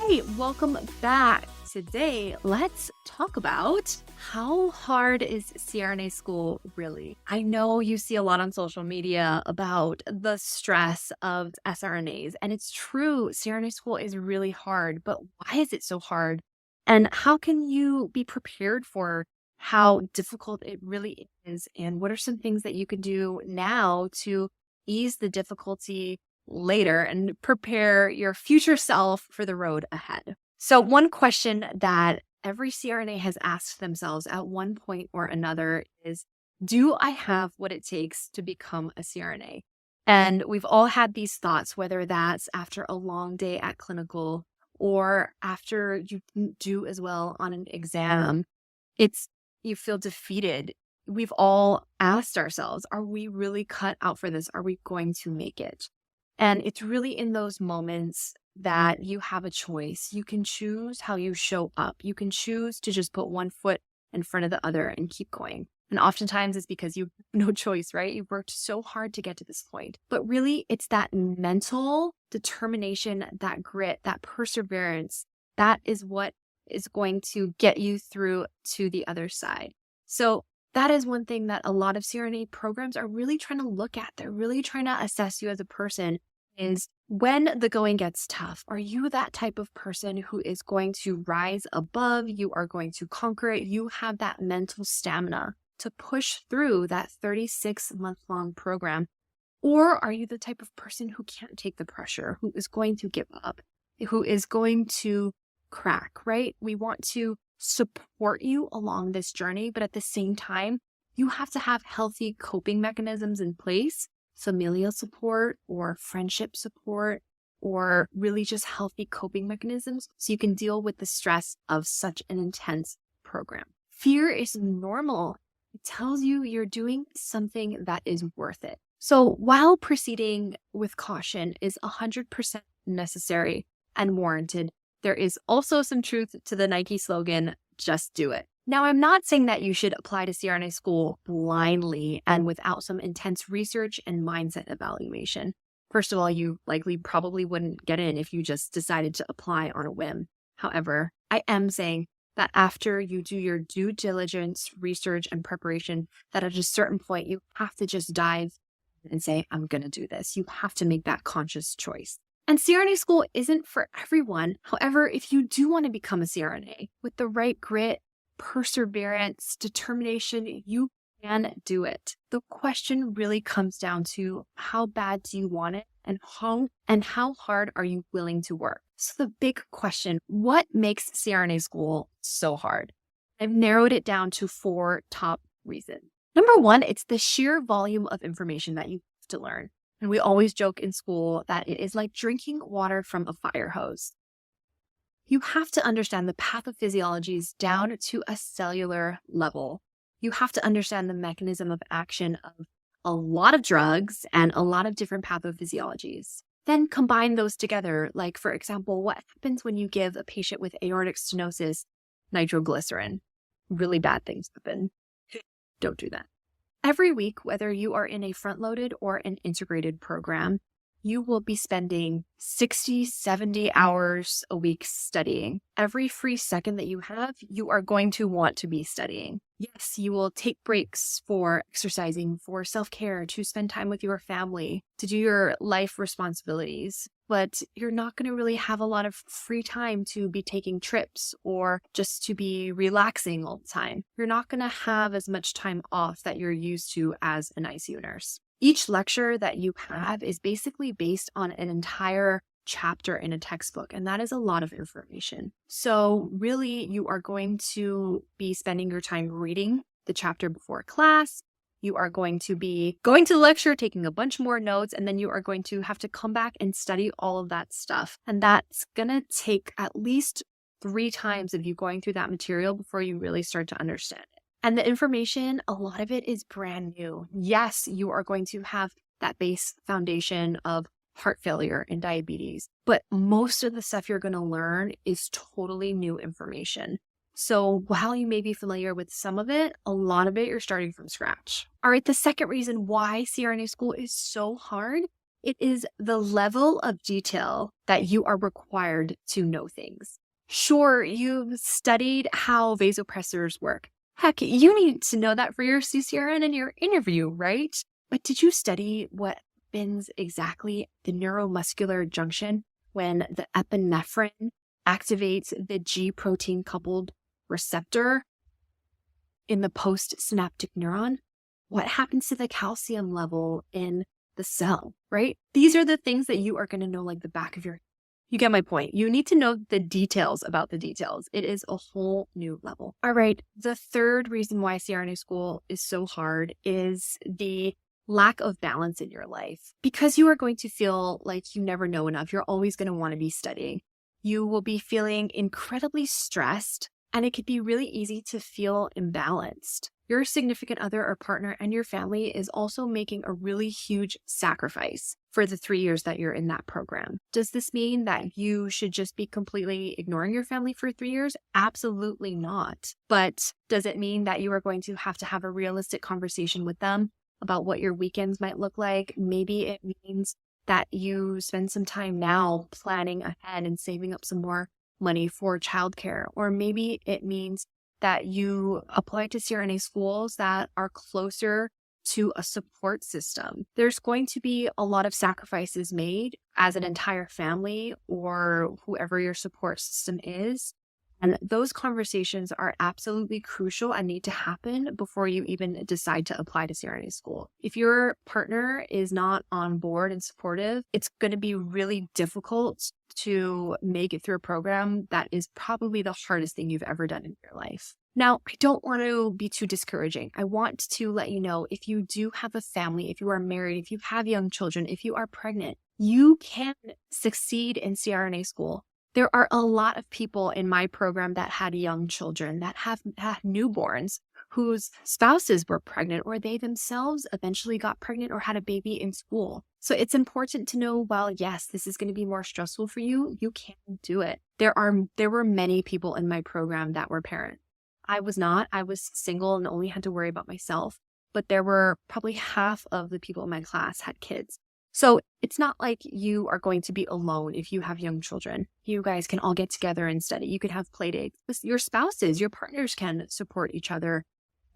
Hey, welcome back. Today, let's talk about how hard is CRNA school really? I know you see a lot on social media about the stress of SRNAs, and it's true, CRNA school is really hard, but why is it so hard? And how can you be prepared for how difficult it really is? And what are some things that you can do now to ease the difficulty later and prepare your future self for the road ahead? So, one question that every CRNA has asked themselves at one point or another is, do I have what it takes to become a CRNA? And we've all had these thoughts, whether that's after a long day at clinical or after you didn't do as well on an exam. It's You feel defeated. We've all asked ourselves, are we really cut out for this? Are we going to make it? And it's really in those moments that you have a choice. You can choose how you show up. You can choose to just put one foot in front of the other and keep going. And oftentimes it's because you have no choice, right? You've worked so hard to get to this point. But really, it's that mental determination, that grit, that perseverance, that is what is going to get you through to the other side. So that is one thing that a lot of CRNA programs are really trying to look at. They're really trying to assess you as a person is when the going gets tough, are you that type of person who is going to rise above? You are going to conquer it. You have that mental stamina to push through that 36-month-long program. Or are you the type of person who can't take the pressure, who is going to give up, who is going to crack, right? We want to support you along this journey, but at the same time, you have to have healthy coping mechanisms in place, familial support or friendship support, or really just healthy coping mechanisms so you can deal with the stress of such an intense program. Fear is normal. It tells you you're doing something that is worth it. So while proceeding with caution is 100% necessary and warranted, there is also some truth to the Nike slogan, just do it. Now, I'm not saying that you should apply to CRNA school blindly and without some intense research and mindset evaluation. First of all, you likely probably wouldn't get in if you just decided to apply on a whim. However, I am saying that after you do your due diligence, research, and preparation, that at a certain point, you have to just dive and say, I'm going to do this. You have to make that conscious choice. And CRNA school isn't for everyone. However, if you do want to become a CRNA with the right grit, perseverance, determination, you can do it. The question really comes down to how bad do you want it and how hard are you willing to work? So the big question, what makes CRNA school so hard? I've narrowed it down to 4 top reasons. Number 1, it's the sheer volume of information that you have to learn. And we always joke in school that it is like drinking water from a fire hose. You have to understand the pathophysiologies down to a cellular level. You have to understand the mechanism of action of a lot of drugs and a lot of different pathophysiologies. Then combine those together. Like, for example, what happens when you give a patient with aortic stenosis nitroglycerin? Really bad things happen. Don't do that. Every week, whether you are in a front-loaded or an integrated program, you will be spending 60, 70 hours a week studying. Every free second that you have, you are going to want to be studying. Yes, you will take breaks for exercising, for self-care, to spend time with your family, to do your life responsibilities. But you're not going to really have a lot of free time to be taking trips or just to be relaxing all the time. You're not going to have as much time off that you're used to as an ICU nurse. Each lecture that you have is basically based on an entire chapter in a textbook, and that is a lot of information. So really, you are going to be spending your time reading the chapter before class. You are going to be going to the lecture, taking a bunch more notes, and then you are going to have to come back and study all of that stuff. And that's going to take at least 3 times of you going through that material before you really start to understand it. And the information, a lot of it is brand new. Yes, you are going to have that base foundation of heart failure and diabetes, but most of the stuff you're going to learn is totally new information. So while you may be familiar with some of it, a lot of it you're starting from scratch. All right, the second reason why CRNA school is so hard It is the level of detail that you are required to know things. Sure, you've studied how vasopressors work. Heck, you need to know that for your CCRN and your interview, right? But did you study what happens exactly the neuromuscular junction when the epinephrine activates the G protein coupled receptor in the postsynaptic neuron? What happens to the calcium level in the cell, right? These are the things that you are going to know like the back of your. You get my point. You need to know the details about the details. It is a whole new level. All right. The third reason why CRNA school is so hard is the lack of balance in your life. Because you are going to feel like you never know enough. You're always going to want to be studying. You will be feeling incredibly stressed, and it could be really easy to feel imbalanced. Your significant other or partner and your family is also making a really huge sacrifice for the 3 years that you're in that program. Does this mean that you should just be completely ignoring your family for 3 years? Absolutely not. But does it mean that you are going to have a realistic conversation with them about what your weekends might look like? Maybe it means that you spend some time now planning ahead and saving up some more money for childcare. Or maybe it means that you apply to CRNA schools that are closer to a support system. There's going to be a lot of sacrifices made as an entire family or whoever your support system is. And those conversations are absolutely crucial and need to happen before you even decide to apply to CRNA school. If your partner is not on board and supportive, it's going to be really difficult to make it through a program that is probably the hardest thing you've ever done in your life. Now, I don't want to be too discouraging. I want to let you know, if you do have a family, if you are married, if you have young children, if you are pregnant, you can succeed in CRNA school. There are a lot of people in my program that had young children, that have had newborns whose spouses were pregnant, or they themselves eventually got pregnant or had a baby in school. So it's important to know, well, yes, this is going to be more stressful for you. You can do it. There were many people in my program that were parents. I was not. I was single and only had to worry about myself. But there were probably half of the people in my class had kids. So it's not like you are going to be alone if you have young children. You guys can all get together and study. You could have play dates. Your spouses, your partners can support each other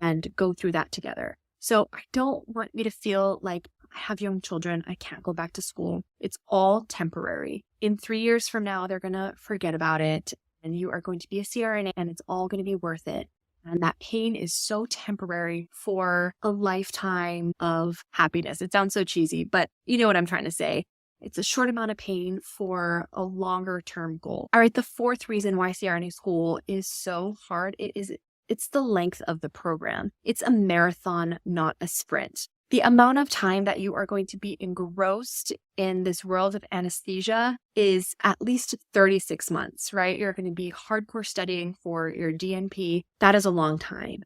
and go through that together. So I don't want you to feel like, I have young children, I can't go back to school. It's all temporary. In 3 years from now, they're going to forget about it, and you are going to be a CRNA, and it's all going to be worth it. And that pain is so temporary for a lifetime of happiness. It sounds so cheesy, but you know what I'm trying to say. It's a short amount of pain for a longer term goal. All right, the fourth reason why CRNA school is so hard, it's the length of the program. It's a marathon, not a sprint. The amount of time that you are going to be engrossed in this world of anesthesia is at least 36 months, right? You're going to be hardcore studying for your DNP. That is a long time.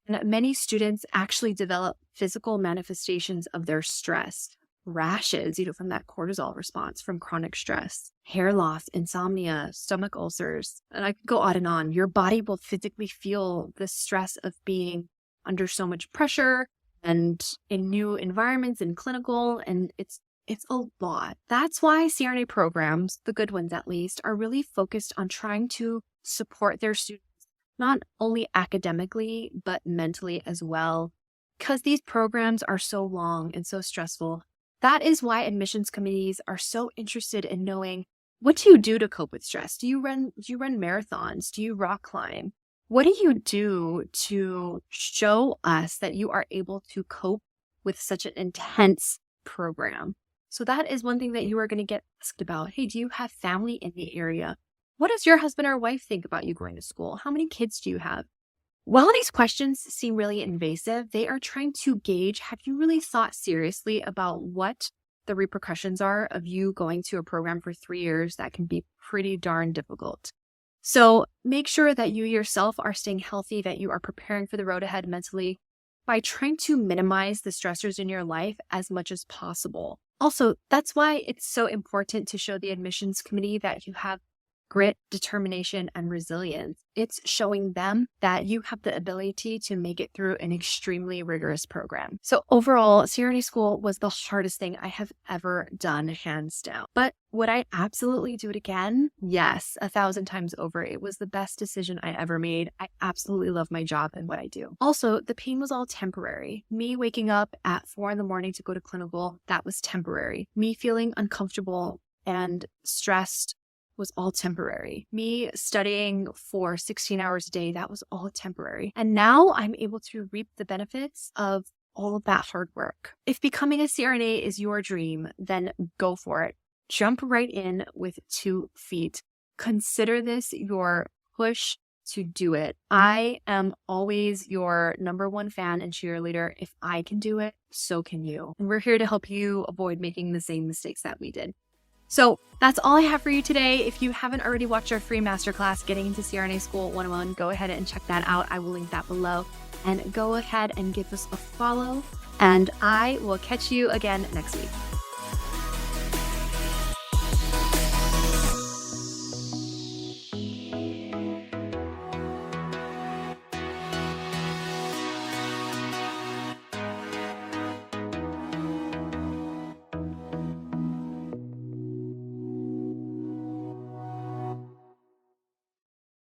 And many students actually develop physical manifestations of their stress, rashes, from that cortisol response from chronic stress, hair loss, insomnia, stomach ulcers, and I could go on and on. Your body will physically feel the stress of being under so much pressure and in new environments and clinical, and it's a lot. That's why CRNA programs, the good ones at least, are really focused on trying to support their students, not only academically, but mentally as well, because these programs are so long and so stressful. That is why admissions committees are so interested in knowing, what do you do to cope with stress? Do you run marathons? Do you rock climb? What do you do to show us that you are able to cope with such an intense program? So that is one thing that you are going to get asked about. Hey, do you have family in the area? What does your husband or wife think about you going to school? How many kids do you have? While these questions seem really invasive, they are trying to gauge, have you really thought seriously about what the repercussions are of you going to a program for 3 years that can be pretty darn difficult? So make sure that you yourself are staying healthy, that you are preparing for the road ahead mentally by trying to minimize the stressors in your life as much as possible. Also, that's why it's so important to show the admissions committee that you have grit, determination, and resilience. It's showing them that you have the ability to make it through an extremely rigorous program. So overall, CRNA school was the hardest thing I have ever done, hands down. But would I absolutely do it again? Yes, 1,000 times over. It was the best decision I ever made. I absolutely love my job and what I do. Also, the pain was all temporary. Me waking up at 4 a.m. to go to clinical, that was temporary. Me feeling uncomfortable and stressed was all temporary. Me studying for 16 hours a day, that was all temporary. And now I'm able to reap the benefits of all of that hard work. If becoming a CRNA is your dream, then go for it. Jump right in with 2 feet. Consider this your push to do it. I am always your #1 fan and cheerleader. If I can do it, so can you. And we're here to help you avoid making the same mistakes that we did. So that's all I have for you today. If you haven't already watched our free masterclass, Getting into CRNA School 101, go ahead and check that out. I will link that below. And go ahead and give us a follow. And I will catch you again next week.